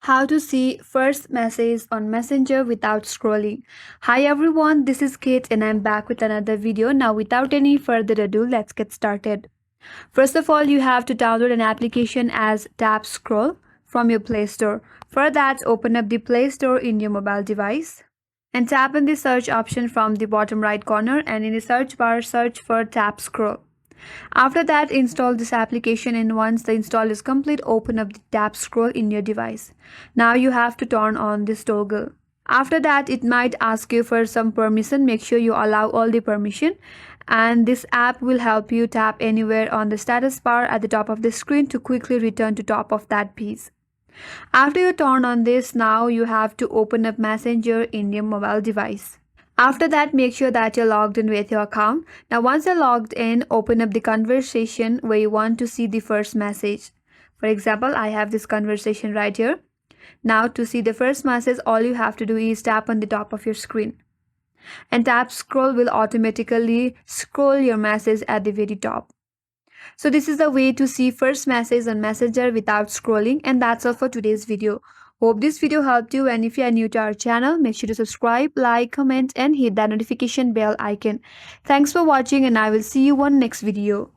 How to see first message on Messenger without scrolling. Hi everyone, this is Kate and I'm back with another video. Now without any further ado, let's get started. First of all, you have to download an application as Tap Scroll from your Play Store. For that, open up the Play Store in your mobile device and tap on the search option from the bottom right corner, and in the search bar search for Tap Scroll. After that, install this application, and once the install is complete, open up the Tap Scroll in your device. Now you have to turn on this toggle. After that, it might ask you for some permission. Make sure you allow all the permission, and this app will help you tap anywhere on the status bar at the top of the screen to quickly return to top of that piece. After you turn on this, now you have to open up Messenger in your mobile device. After that, make sure that you're logged in with your account. Now once you're logged in, open up the conversation where you want to see the first message. For example, I have this conversation right here. Now to see the first message, all you have to do is tap on the top of your screen. And Tap Scroll will automatically scroll your message at the very top. So this is the way to see first message on Messenger without scrolling, and that's all for today's video. Hope this video helped you, and if you are new to our channel, make sure to subscribe, like, comment and hit that notification bell icon. Thanks for watching, and I will see you on next video.